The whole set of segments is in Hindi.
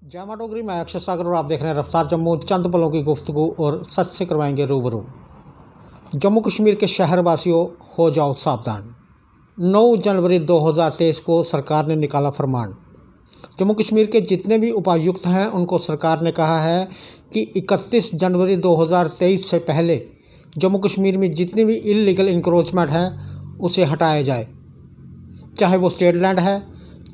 जामा डोगरी मैं अक्षय सागर और आप देख रहे हैं रफ्तार जम्मू। चंद पलों की गुफ्तगू और सच से करवाएंगे रूबरू। जम्मू कश्मीर के शहर वासियों, हो जाओ सावधान। 9 जनवरी 2023 को सरकार ने निकाला फरमान। जम्मू कश्मीर के जितने भी उपायुक्त हैं उनको सरकार ने कहा है कि 31 जनवरी 2023 से पहले जम्मू कश्मीर में जितनी भी इलीगल इंक्रोचमेंट है उसे हटाया जाए, चाहे वो स्टेट लैंड है,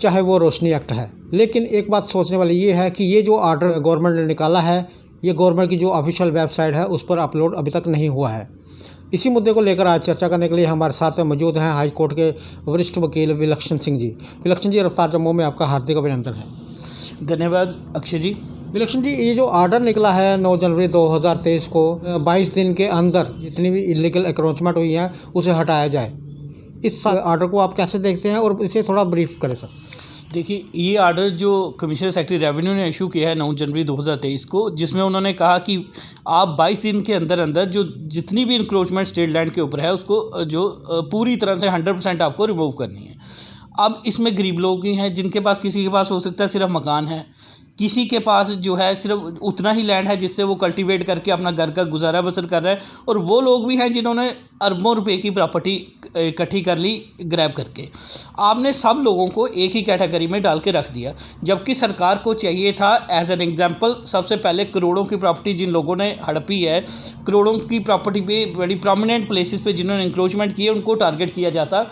चाहे वो रोशनी एक्ट है। लेकिन एक बात सोचने वाली ये है कि ये जो आर्डर गवर्नमेंट ने निकाला है, ये गवर्नमेंट की जो ऑफिशियल वेबसाइट है उस पर अपलोड अभी तक नहीं हुआ है। इसी मुद्दे को लेकर आज चर्चा करने के लिए हमारे साथ मौजूद हैं हाई कोर्ट के वरिष्ठ वकील विलक्षण सिंह जी। विलक्षण जी, रफ्तार जम्मू में आपका हार्दिक अभिनंदन है। धन्यवाद अक्षय जी। विलक्षण जी, ये जो आर्डर निकला है 9 जनवरी 2023 को 22 दिन के अंदर जितनी भी इलीगल एक्रोचमेंट हुई है उसे हटाया जाए, इस आर्डर को आप कैसे देखते हैं और इसे थोड़ा ब्रीफ करें सर। देखिए, ये आर्डर जो कमिश्नर सेक्रेटरी रेवेन्यू ने इशू किया है 9 जनवरी 2023 को, जिसमें उन्होंने कहा कि आप 22 दिन के अंदर अंदर जो जितनी भी इंक्रोचमेंट स्टेट लैंड के ऊपर है उसको जो पूरी तरह से 100% आपको रिमूव करनी है। अब इसमें गरीब लोग ही हैं जिनके पास, किसी के पास हो सकता है सिर्फ मकान है, किसी के पास जो है सिर्फ उतना ही लैंड है जिससे वो कल्टीवेट करके अपना घर का गुजारा बसर कर रहा है, और वो लोग भी हैं जिन्होंने अरबों रुपए की प्रॉपर्टी इकट्ठी कर ली ग्रैब करके। आपने सब लोगों को एक ही कैटेगरी में डाल के रख दिया, जबकि सरकार को चाहिए था एज एन एग्जांपल सबसे पहले करोड़ों की प्रॉपर्टी जिन लोगों ने हड़पी है, करोड़ों की प्रॉपर्टी पे बड़ी प्रोमिनेंट प्लेसेस पे जिन्होंने इंक्रोचमेंट किए उनको टारगेट किया जाता।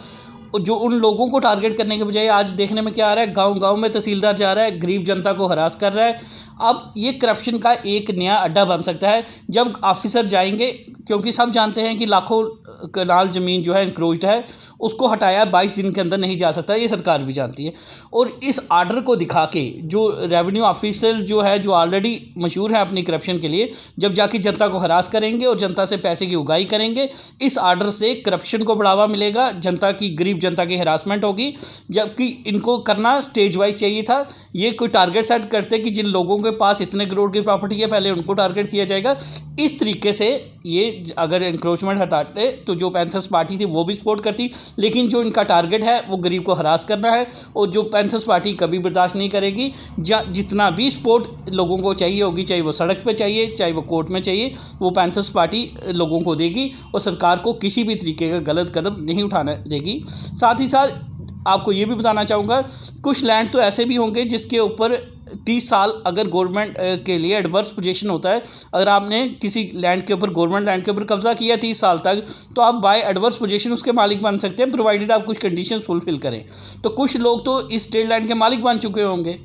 जो उन लोगों को टारगेट करने के बजाय आज देखने में क्या आ रहा है, गांव-गांव में तहसीलदार जा रहा है, गरीब जनता को हरास कर रहा है। अब ये करप्शन का एक नया अड्डा बन सकता है जब ऑफिसर जाएंगे, क्योंकि सब जानते हैं कि लाखों कनाल ज़मीन जो है इंक्रोच्ड है, उसको हटाया 22 दिन के अंदर नहीं जा सकता, ये सरकार भी जानती है। और इस आर्डर को दिखा के जो रेवेन्यू ऑफिसर जो है, जो ऑलरेडी मशहूर है अपनी करप्शन के लिए, जब जाके जनता को हरास करेंगे और जनता से पैसे की उगाही करेंगे, इस आर्डर से करप्शन को बढ़ावा मिलेगा, जनता की, गरीब जनता की हरासमेंट होगी। जबकि इनको करना स्टेज वाइज चाहिए था। ये कोई टारगेट सेट करते कि जिन लोगों के पास इतने करोड़ की प्रॉपर्टी है पहले उनको टारगेट किया जाएगा। इस तरीके से ये अगर इंक्रोचमेंट हटाते तो जो पैंथर्स पार्टी थी वो भी सपोर्ट करती, लेकिन जो इनका टारगेट है वो गरीब को हरास करना है, और जो पैंथर्स पार्टी कभी बर्दाश्त नहीं करेगी। जितना भी सपोर्ट लोगों को चाहिए होगी, चाहे वो सड़क पे चाहिए, चाहे वो कोर्ट में चाहिए, वो पैंथर्स पार्टी लोगों को देगी और सरकार को किसी भी तरीके का गलत कदम नहीं उठाने देगी। साथ ही साथ आपको ये भी बताना चाहूँगा, कुछ लैंड तो ऐसे भी होंगे जिसके ऊपर 30 साल अगर गवर्नमेंट के लिए एडवर्स पोजीशन होता है। अगर आपने किसी लैंड के ऊपर, गवर्नमेंट लैंड के ऊपर कब्जा किया 30 साल तक, तो आप बाय एडवर्स पोजीशन उसके मालिक बन सकते हैं, प्रोवाइडेड आप कुछ कंडीशंस फुलफिल करें। तो कुछ लोग तो इस स्टेट लैंड के मालिक बन चुके होंगे।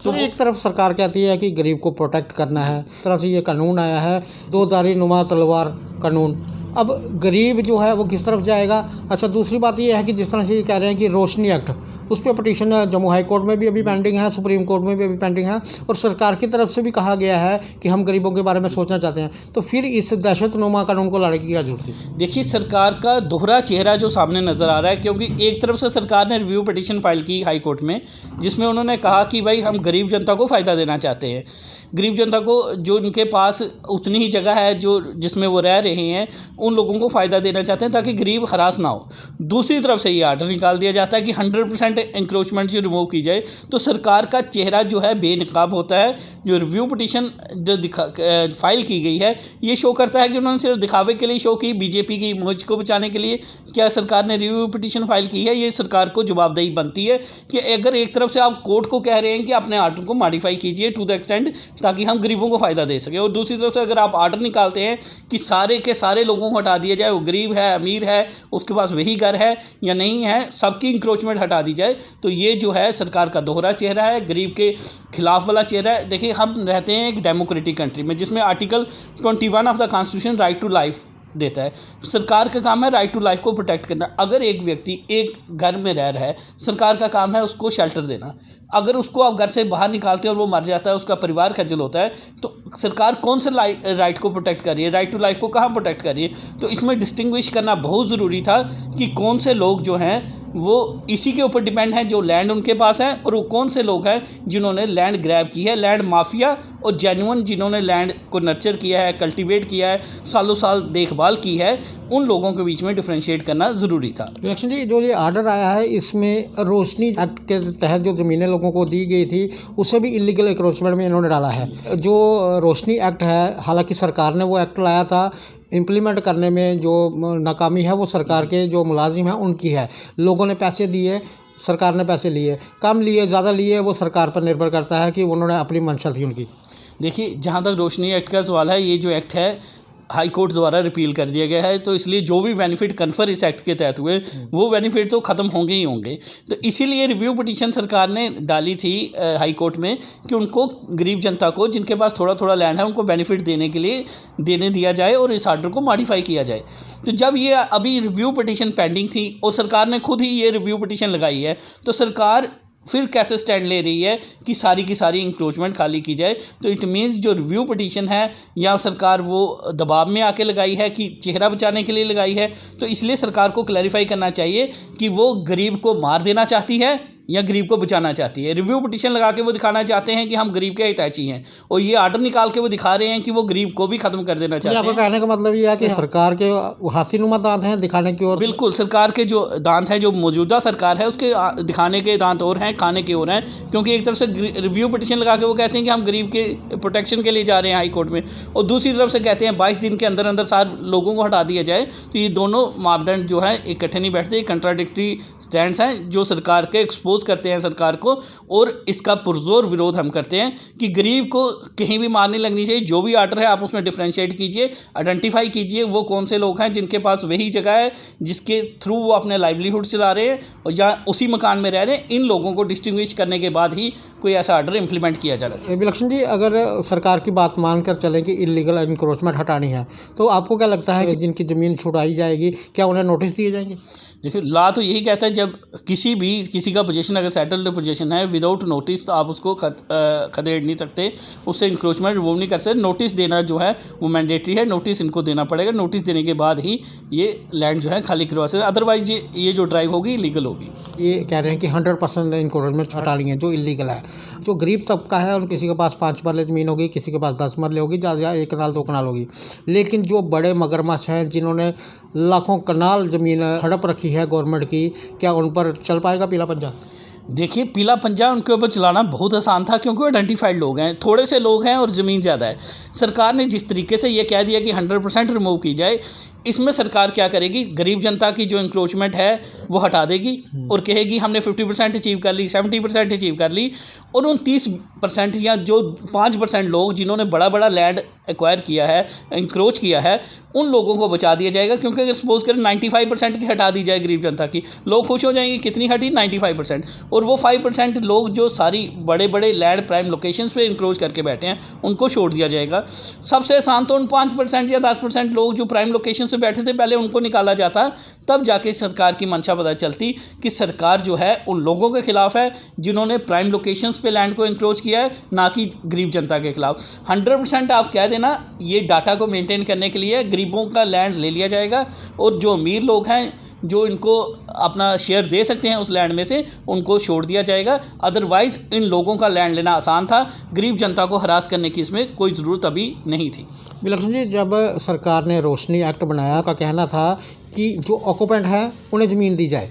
तो एक तरफ सरकार कहती है कि गरीब को प्रोटेक्ट करना है, इस तरह से ये कानून आया है, दो धारी नुमा तलवार कानून। अब गरीब जो है वो किस तरफ जाएगा। अच्छा, दूसरी बात ये है कि जिस तरह से ये कह रहे हैं कि रोशनी एक्ट, उस पर पटिशन जम्मू हाई कोर्ट में भी अभी पेंडिंग है, सुप्रीम कोर्ट में भी अभी पेंडिंग है, और सरकार की तरफ से भी कहा गया है कि हम गरीबों के बारे में सोचना चाहते हैं। तो फिर इस दहशतनुमा कानून को लाने की क्या जरूरत है। देखिए, सरकार का दोहरा चेहरा जो सामने नज़र आ रहा है, क्योंकि एक तरफ से सरकार ने रिव्यू पटिशन फाइल की हाई कोर्ट में, जिसमें उन्होंने कहा कि भाई हम गरीब जनता को फ़ायदा देना चाहते हैं, गरीब जनता को जो उनके पास उतनी ही जगह है जो जिसमें वो रह रहे हैं, उन लोगों को फ़ायदा देना चाहते हैं ताकि गरीब हरास ना हो। दूसरी तरफ से ये आर्डर निकाल दिया जाता है कि 100% इंक्रोचमेंट जो रिमूव की जाए। तो सरकार का चेहरा जो है बेनकाब होता है। जो रिव्यू पटिशन जो फाइल की गई है, ये शो करता है कि उन्होंने सिर्फ दिखावे के लिए शो की, बीजेपी की इमेज को बचाने के लिए। क्या सरकार ने रिव्यू पटिशन फाइल की है, ये सरकार को जवाबदेही बनती है कि अगर एक तरफ से आप कोर्ट को कह रहे हैं कि अपने आर्डर को मॉडिफाई कीजिए टू द एक्सटेंट ताकि हम गरीबों को फ़ायदा दे सकें, और दूसरी तरफ से अगर आप आर्डर निकालते हैं कि सारे के सारे लोगों को हटा दिया जाए, वो गरीब है, अमीर है, उसके पास वही घर है या नहीं है, सबकी इंक्रोचमेंट हटा दी जाए, तो ये जो है सरकार का दोहरा चेहरा है, गरीब के खिलाफ वाला चेहरा है। देखिए, हम रहते हैं एक डेमोक्रेटिक कंट्री में जिसमें article 21 of the constitution right to life देता है। सरकार का काम है राइट टू लाइफ को प्रोटेक्ट करना। अगर एक व्यक्ति एक घर में रह रहा है, सरकार का काम है उसको शेल्टर देना। अगर उसको आप घर से बाहर निकालते हैं और वो मर जाता है, उसका परिवार खज्जल होता है, तो सरकार कौन से राइट को प्रोटेक्ट कर रही है, राइट टू लाइफ को कहाँ प्रोटेक्ट कर रही है। तो इसमें डिस्टिंग्विश करना बहुत ज़रूरी था कि कौन से लोग जो हैं वो इसी के ऊपर डिपेंड हैं, जो लैंड उनके पास है, और वो कौन से लोग हैं जिन्होंने लैंड ग्रैब की है, लैंड माफिया और जेन्युइन जिन्होंने लैंड को नर्चर किया है, कल्टीवेट किया है, सालों साल देखभाल की है, उन लोगों के बीच में डिफ्रेंशिएट करना ज़रूरी था। विलक्षण जी, जो ये आर्डर आया है इसमें रोशनी एक्ट के तहत जो ज़मीनें लोगों को दी गई थी उसे भी इलीगल इंक्रोचमेंट में इन्होंने डाला है। जो रोशनी एक्ट है, हालांकि सरकार ने वो एक्ट लाया था, इम्प्लीमेंट करने में जो नाकामी है वो सरकार के जो मुलाजिम हैं उनकी है। लोगों ने पैसे दिए, सरकार ने पैसे लिए, कम लिए ज़्यादा लिए वो सरकार पर निर्भर करता है कि उन्होंने अपनी मंशा थी उनकी। देखिए, जहाँ तक रोशनी एक्ट का सवाल है, ये जो एक्ट है हाई कोर्ट द्वारा रिपील कर दिया गया है, तो इसलिए जो भी बेनिफिट कन्फर इस एक्ट के तहत हुए वो बेनिफिट तो ख़त्म होंगे ही होंगे। तो इसीलिए रिव्यू पिटीशन सरकार ने डाली थी हाई कोर्ट में कि उनको गरीब जनता को जिनके पास थोड़ा थोड़ा लैंड है उनको बेनिफिट देने के लिए देने दिया जाए और इस आर्डर को मॉडिफाई किया जाए। तो जब ये अभी रिव्यू पिटीशन पेंडिंग थी और सरकार ने खुद ही ये रिव्यू पिटीशन लगाई है, तो सरकार फिर कैसे स्टैंड ले रही है कि सारी की सारी इंक्रोचमेंट खाली की जाए। तो इट मीन्स जो रिव्यू पिटीशन है या सरकार वो दबाव में आके लगाई है कि चेहरा बचाने के लिए लगाई है, तो इसलिए सरकार को क्लैरिफाई करना चाहिए कि वो गरीब को मार देना चाहती है या गरीब को बचाना चाहती है। रिव्यू पिटीशन लगा के वो दिखाना चाहते हैं कि हम गरीब के हितैषी हैं, और ये आर्डर निकाल के वो दिखा रहे हैं कि वो गरीब को भी ख़त्म कर देना चाहते हैं। आपको कहने का मतलब ये है कि सरकार के हाथीनुमा दांत हैं दिखाने की ओर। बिल्कुल, सरकार के जो दांत हैं, जो मौजूदा सरकार है उसके दिखाने के दांत और हैं, खाने के और हैं। क्योंकि एक तरफ से रिव्यू पिटीशन लगा के वो कहते हैं कि हम गरीब के प्रोटेक्शन के लिए जा रहे हैं हाई कोर्ट में, और दूसरी तरफ से कहते हैं 22 दिन के अंदर अंदर सारे लोगों को हटा दिया जाए। तो ये दोनों मापदंड जो है इकट्ठे नहीं बैठते, कंट्राडिक्टरी स्टैंड्स हैं जो सरकार के एक्सपोज करते हैं सरकार को, और इसका पुरजोर विरोध हम करते हैं कि गरीब को कहीं भी मार नहीं लगनी चाहिए। जो भी आर्डर है आप उसमें डिफरेंशिएट कीजिए, आइडेंटिफाई कीजिए वो कौन से लोग हैं जिनके पास वही जगह है जिसके थ्रू वो अपने लाइवलीहुड चला रहे हैं और या उसी मकान में रह रहे हैं। इन लोगों को डिस्टिंग्विश करने के बाद ही कोई ऐसा आर्डर इंप्लीमेंट किया जाना चाहिए। विलक्षण जी, अगर सरकार की बात मानकर चलें कि इलीगल इंक्रोचमेंट हटानी है, तो आपको क्या लगता है कि जिनकी ज़मीन छुड़ाई जाएगी क्या उन्हें नोटिस दिए जाएंगे? देखिए, लॉ तो यही कहता है जब किसी का पोजीशन अगर सेटल्ड पोजीशन है विदाउट नोटिस, तो आप उसको खदेड़ नहीं सकते, उससे इंक्रोचमेंट रिमूव नहीं कर सकते। नोटिस देना जो है वो मैंडेटरी है, नोटिस इनको देना पड़ेगा। नोटिस देने के बाद ही ये लैंड जो है खाली करवा सकते, अदरवाइज ये जो ड्राइव होगी इलीगल होगी। ये कह रहे हैं कि 100% इंक्रोचमेंट हटानी है जो इलीगल है। जो गरीब तबका है उन किसी के पास 5 मरले ज़मीन होगी, किसी के पास 10 मरले होगी, ज़्यादा 1 कनाल 2 कनाल होगी। लेकिन जो बड़े मगरमच्छ हैं जिन्होंने लाखों कनाल ज़मीन हड़प रखी है गवर्नमेंट की, क्या उन पर चल पाएगा पीला पंजा? देखिए, पीला पंजा उनके ऊपर चलाना बहुत आसान था क्योंकि वो आइडेंटिफाइड लोग हैं, थोड़े से लोग हैं और ज़मीन ज़्यादा है। सरकार ने जिस तरीके से ये कह दिया कि 100% रिमूव की जाए, इसमें सरकार क्या करेगी, गरीब जनता की जो इंक्रोचमेंट है वो हटा देगी और कहेगी हमने 50% अचीव कर ली, 70% अचीव कर ली, और उन 30% या जो 5% लोग जिन्होंने बड़ा बड़ा लैंड एक्वायर किया है, इंक्रोच किया है, उन लोगों को बचा दिया जाएगा। क्योंकि अगर सपोज करें 95% की हटा दी जाए गरीब जनता की, लोग खुश हो जाएंगे। कितनी हटी? 95%। और वो 5% लोग जो सारी बड़े बड़े लैंड प्राइम लोकेशंस पे इंक्रोच करके बैठे हैं उनको छोड़ दिया जाएगा। सबसे आसान तो उन 5% या 10% लोग जो प्राइम लोकेशन से बैठे थे पहले उनको निकाला जाता, तब जाके सरकार की मंशा पता चलती कि सरकार जो है उन लोगों के खिलाफ है जिन्होंने प्राइम लोकेशंस पे लैंड को इंक्रोच किया है, ना कि गरीब जनता के खिलाफ। 100% आप कह देना, ये डाटा को मेंटेन करने के लिए गरीबों का लैंड ले लिया जाएगा, और जो अमीर लोग हैं जो इनको अपना शेयर दे सकते हैं उस लैंड में से उनको छोड़ दिया जाएगा। अदरवाइज़ इन लोगों का लैंड लेना आसान था, गरीब जनता को हरास करने की इसमें कोई ज़रूरत अभी नहीं थी। विलक्षण जी, जब सरकार ने रोशनी एक्ट बनाया का कहना था कि जो ऑक्यूपेंट है उन्हें ज़मीन दी जाए,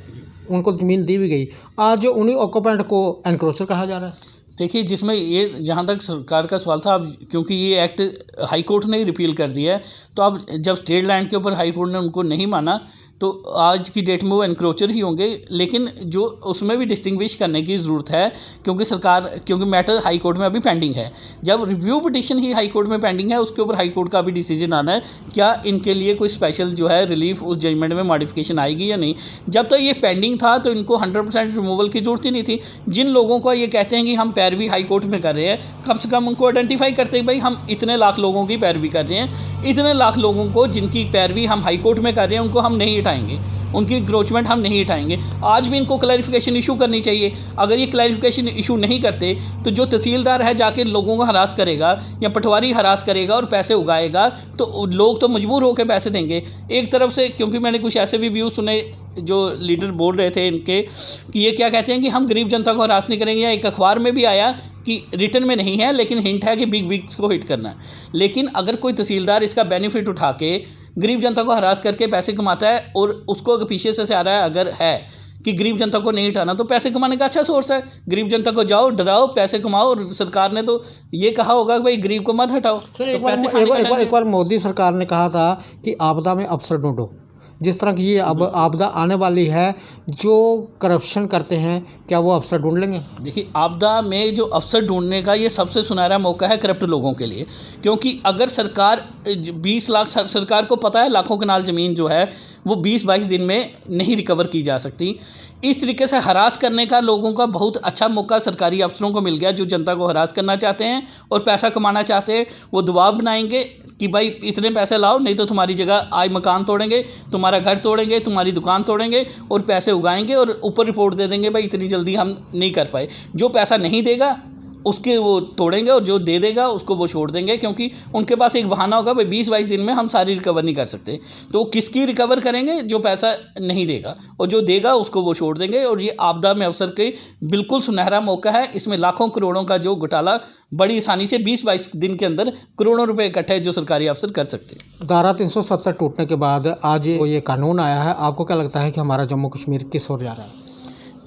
उनको ज़मीन दी भी गई, आज उन्हीं ऑक्यूपेंट को एनक्रोचर कहा जा रहा है। देखिए, जिसमें ये जहाँ तक सरकार का सवाल था, अब क्योंकि ये एक्ट हाई कोर्ट ने रिपील कर दिया है, तो अब जब स्टेट लैंड के ऊपर हाई कोर्ट ने उनको नहीं माना तो आज की डेट में वो एनक्रोचर ही होंगे। लेकिन जो उसमें भी डिस्टिंग्विश करने की ज़रूरत है क्योंकि मैटर हाई कोर्ट में अभी पेंडिंग है। जब रिव्यू पिटीशन ही हाई कोर्ट में पेंडिंग है, उसके ऊपर हाई कोर्ट का भी डिसीजन आना है, क्या इनके लिए कोई स्पेशल जो है रिलीफ उस जजमेंट में मॉडिफिकेशन आएगी या नहीं। जब तक ये पेंडिंग था तो इनको 100% रिमूवल की ज़रूरत ही नहीं थी। जिन लोगों को ये कहते हैं कि हम पैरवी हाई कोर्ट में कर रहे हैं, कम से कम उनको आइडेंटिफाई करते हैं भाई हम इतने लाख लोगों की पैरवी कर रहे हैं, इतने लाख लोगों को जिनकी पैरवी हम हाई कोर्ट में कर रहे हैं उनको हम नहीं हटाएंगे, उनकी इंक्रोचमेंट हम नहीं हटाएंगे। आज भी इनको क्लैरिफिकेशन इशू करनी चाहिए। अगर ये क्लैरिफिकेशन इशू नहीं करते तो जो तहसीलदार है जाके लोगों को हरास करेगा या पटवारी हरास करेगा और पैसे उगाएगा, तो लोग तो मजबूर होकर पैसे देंगे। एक तरफ से, क्योंकि मैंने कुछ ऐसे भी व्यू सुने जो लीडर बोल रहे थे इनके कि ये क्या कहते हैं कि हम गरीब जनता को हरास नहीं करेंगे, या एक अखबार में भी आया कि रिटर्न में नहीं है लेकिन हिंट है कि बिग विग्स को हिट करना है। लेकिन अगर कोई तहसीलदार इसका बेनिफिट उठा के गरीब जनता को हरास करके पैसे कमाता है और उसको अगर पीछे से आ रहा है अगर है कि गरीब जनता को नहीं हटाना, तो पैसे कमाने का अच्छा सोर्स है। गरीब जनता को जाओ, डराओ, पैसे कमाओ, और सरकार ने तो ये कहा होगा कि भाई गरीब को मत हटाओ। सर, एक बार मोदी सरकार ने कहा था कि आपदा में अवसर ढूंढो। जिस तरह की ये अब आपदा आने वाली है, जो करप्शन करते हैं, क्या वो अवसर ढूंढ लेंगे? देखिए, आपदा में जो अवसर ढूंढने का ये सबसे सुनहरा मौका है करप्ट लोगों के लिए, क्योंकि अगर सरकार 20 लाख, सरकार को पता है लाखों कनाल ज़मीन जो है वो 20-22 दिन में नहीं रिकवर की जा सकती। इस तरीके से हरास करने का लोगों का बहुत अच्छा मौका सरकारी अफसरों को मिल गया, जो जनता को हरास करना चाहते हैं और पैसा कमाना चाहते हैं। वो दबाव बनाएंगे कि भाई इतने पैसे लाओ, नहीं तो तुम्हारी जगह आए मकान तोड़ेंगे, तुम्हारा घर तोड़ेंगे, तुम्हारी दुकान तोड़ेंगे, और पैसे उगाएंगे और ऊपर रिपोर्ट दे देंगे भाई इतनी जल्दी हम नहीं कर पाए। जो पैसा नहीं देगा उसके वो तोड़ेंगे, और जो दे देगा उसको वो छोड़ देंगे, क्योंकि उनके पास एक बहाना होगा भाई 20-22 दिन में हम सारी रिकवर नहीं कर सकते। तो किसकी रिकवर करेंगे? जो पैसा नहीं देगा, और जो देगा उसको वो छोड़ देंगे। और ये आपदा में अवसर के बिल्कुल सुनहरा मौका है। इसमें लाखों करोड़ों का जो घोटाला बड़ी आसानी से 20-22 दिन के अंदर करोड़ों रुपए इकट्ठे जो सरकारी अफसर कर सकते हैं। धारा 370 टूटने के बाद आज ये कानून आया है, आपको क्या लगता है कि हमारा जम्मू कश्मीर किस ओर जा रहा है?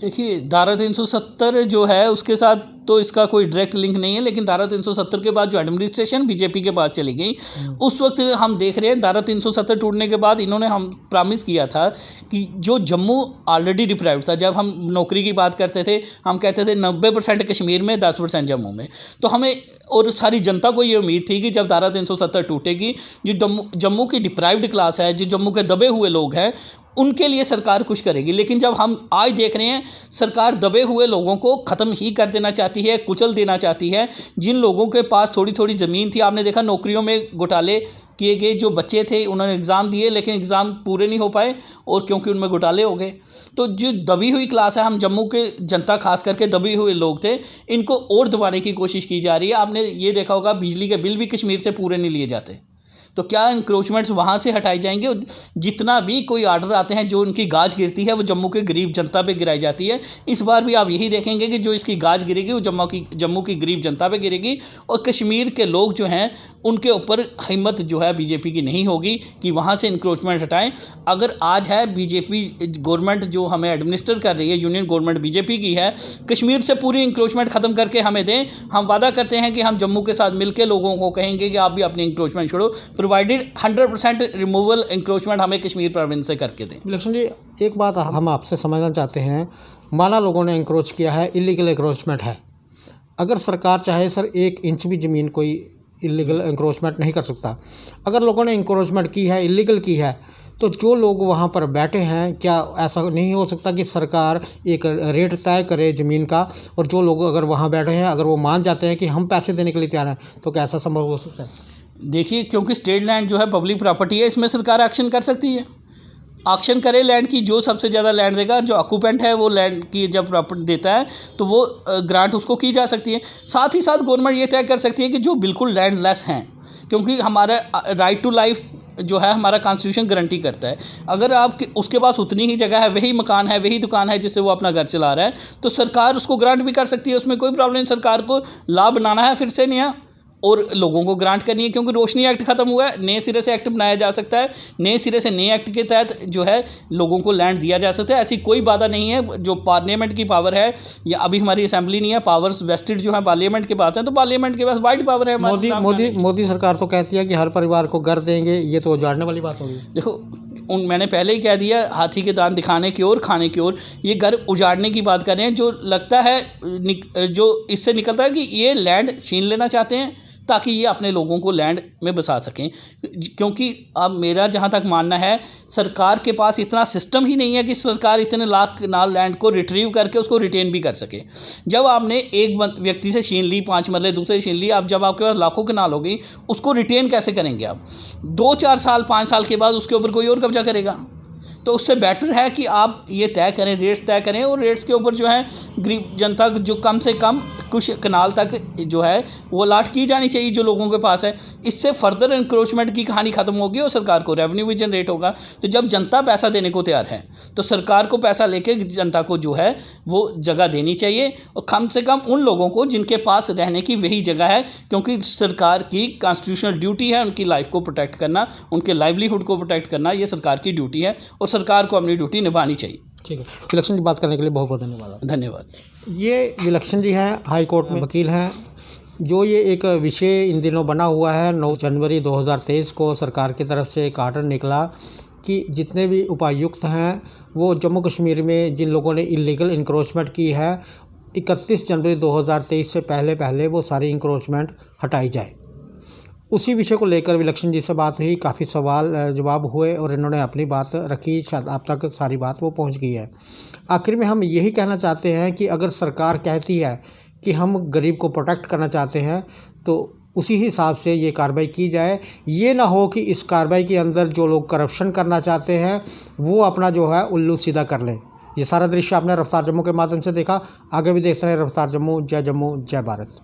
देखिए, धारा 370 जो है उसके साथ तो इसका कोई डायरेक्ट लिंक नहीं है, लेकिन धारा 370 के बाद जो एडमिनिस्ट्रेशन बीजेपी के पास चली गई, उस वक्त हम देख रहे हैं धारा 370 टूटने के बाद इन्होंने हम प्रॉमिस किया था कि जो जम्मू ऑलरेडी डिप्राइव्ड था, जब हम नौकरी की बात करते थे हम कहते थे 90% कश्मीर में, 10% जम्मू में। तो हमें और सारी जनता को ये उम्मीद थी कि जब धारा 370 टूटेगी, जो जम्मू की डिप्राइव्ड क्लास है, जो जम्मू के दबे हुए लोग हैं, उनके लिए सरकार कुछ करेगी। लेकिन जब हम आज देख रहे हैं सरकार दबे हुए लोगों को ख़त्म ही कर देना चाहती है, कुचल देना चाहती है। जिन लोगों के पास थोड़ी थोड़ी ज़मीन थी, आपने देखा नौकरियों में घोटाले किए गए, जो बच्चे थे उन्होंने एग्ज़ाम दिए लेकिन एग्ज़ाम पूरे नहीं हो पाए, और क्योंकि उनमें घोटाले हो गए। तो जो दबी हुई क्लास है, हम जम्मू के जनता खास करके दबे हुए लोग थे, इनको और दबाने की कोशिश की जा रही है। आपने ये देखा होगा बिजली के बिल भी कश्मीर से पूरे नहीं लिए जाते। तो क्या इंक्रोचमेंट्स वहाँ से हटाई जाएंगे, और जितना भी कोई आर्डर आते हैं जो उनकी गाज गिरती है वो जम्मू के गरीब जनता पे गिराई जाती है। इस बार भी आप यही देखेंगे कि जो इसकी गाज गिरेगी वो जम्मू की गरीब जनता पे गिरेगी, और कश्मीर के लोग जो हैं उनके ऊपर हिम्मत जो है बीजेपी की नहीं होगी कि वहाँ से इंक्रोचमेंट हटाएं। अगर आज है बीजेपी गवर्नमेंट जो हमें एडमिनिस्टर कर रही है, यूनियन गवर्नमेंट बीजेपी की है, कश्मीर से पूरी इंक्रोचमेंट ख़त्म करके हमें दें। हम वादा करते हैं कि हम जम्मू के साथ मिलकर लोगों को कहेंगे कि आप भी अपनी इंक्रोचमेंट छोड़ो, प्रोवाइडेड 100% रिमूवल इंक्रोचमेंट हमें कश्मीर प्रोविंस से करके दें। विलक्षण जी, एक बात हम आपसे समझना चाहते हैं, माना लोगों ने इंक्रोच किया है, इलीगल इंक्रोचमेंट है, अगर सरकार चाहे सर 1 इंच भी ज़मीन कोई इलीगल इंक्रोचमेंट नहीं कर सकता। अगर लोगों ने इंक्रोचमेंट की है, इलीगल की है, तो जो लोग वहाँ पर बैठे हैं, क्या ऐसा नहीं हो सकता कि सरकार एक रेट तय करे ज़मीन का, और जो लोग अगर वहाँ बैठे हैं अगर वो मान जाते हैं कि हम पैसे देने के लिए तैयार हैं, तो क्या ऐसा संभव हो सकता है? देखिए, क्योंकि स्टेट लैंड जो है पब्लिक प्रॉपर्टी है, इसमें सरकार एक्शन कर सकती है। ऑक्शन करे लैंड की, जो सबसे ज़्यादा लैंड देगा, जो ऑक्यूपेंट है वो लैंड की जब प्रॉपर्टी देता है तो वो ग्रांट उसको की जा सकती है। साथ ही साथ गवर्नमेंट ये तय कर सकती है कि जो बिल्कुल लैंड लेस हैं, क्योंकि हमारा राइट टू लाइफ जो है हमारा कॉन्स्टिट्यूशन गारंटी करता है। अगर आप उसके पास उतनी ही जगह है, वही मकान है, वही दुकान है जिससे वो अपना घर चला रहा है, तो सरकार उसको ग्रांट भी कर सकती है, उसमें कोई प्रॉब्लम नहीं। सरकार को लाभ बनाना है फिर से नया, और लोगों को ग्रांट करनी है, क्योंकि रोशनी एक्ट ख़त्म हुआ है, नए सिरे से एक्ट बनाया जा सकता है, नए सिरे से नए एक्ट के तहत जो है लोगों को लैंड दिया जा सकता है। ऐसी कोई बाधा नहीं है। जो पार्लियामेंट की पावर है, या अभी हमारी असेंबली नहीं है, पावर्स वेस्टेड जो है पार्लियामेंट के पास है, तो पार्लियामेंट के पास वाइड पावर है। मोदी सरकार तो कहती है कि हर परिवार को घर देंगे, ये तो उजाड़ने वाली बात होगी। देखो, मैंने पहले ही कह दिया, हाथी के दांत दिखाने की ओर, खाने की ओर। ये घर उजाड़ने की बात कर रहे हैं, जो लगता है जो इससे निकलता है कि ये लैंड छीन लेना चाहते हैं ताकि ये अपने लोगों को लैंड में बसा सकें। क्योंकि अब मेरा जहाँ तक मानना है, सरकार के पास इतना सिस्टम ही नहीं है कि सरकार इतने लाख कनाल लैंड को रिट्रीव करके उसको रिटेन भी कर सके। जब आपने एक व्यक्ति से छीन ली 5 मरले, दूसरे से छीन ली, अब जब आपके पास लाखों कनाल हो गई, उसको रिटेन कैसे करेंगे आप? 2-4 साल 5 साल के बाद उसके ऊपर कोई और कब्जा करेगा। तो उससे बेटर है कि आप ये तय करें, रेट्स तय करें, और रेट्स के ऊपर जो है गरीब जनता जो कम से कम कुछ कनाल तक जो है वो अलाट की जानी चाहिए जो लोगों के पास है। इससे फर्दर इंक्रोचमेंट की कहानी ख़त्म होगी और सरकार को रेवेन्यू भी जनरेट होगा। तो जब जनता पैसा देने को तैयार है तो सरकार को पैसा लेके जनता को जो है वो जगह देनी चाहिए, और कम से कम उन लोगों को जिनके पास रहने की वही जगह है, क्योंकि सरकार की कॉन्स्टिट्यूशनल ड्यूटी है उनकी लाइफ को प्रोटेक्ट करना, उनके लाइवलीहुड को प्रोटेक्ट करना, ये सरकार की ड्यूटी है, और सरकार को अपनी ड्यूटी निभानी चाहिए। ठीक है, विलक्षण जी बात करने के लिए बहुत बहुत धन्यवाद। धन्यवाद। ये विलक्षण जी हैं, हाई कोर्ट में वकील हैं। जो ये एक विषय इन दिनों बना हुआ है, 9 जनवरी 2023 को सरकार की तरफ से एक आर्डर निकला कि जितने भी उपायुक्त हैं वो जम्मू कश्मीर में जिन लोगों ने इलीगल इंक्रोचमेंट की है 31 जनवरी 2023 से पहले वो सारी इंक्रोचमेंट हटाई जाए। उसी विषय को लेकर विलक्षण जी से बात हुई, काफ़ी सवाल जवाब हुए और इन्होंने अपनी बात रखी। शायद आप तक सारी बात वो पहुंच गई है। आखिर में हम यही कहना चाहते हैं कि अगर सरकार कहती है कि हम गरीब को प्रोटेक्ट करना चाहते हैं तो उसी हिसाब से ये कार्रवाई की जाए। ये ना हो कि इस कार्रवाई के अंदर जो लोग करप्शन करना चाहते हैं वो अपना जो है उल्लू सीधा कर लें। ये सारा दृश्य आपने रफ्तार जम्मू के माध्यम से देखा। आगे भी देखते रहे रफ्तार जम्मू। जय भारत।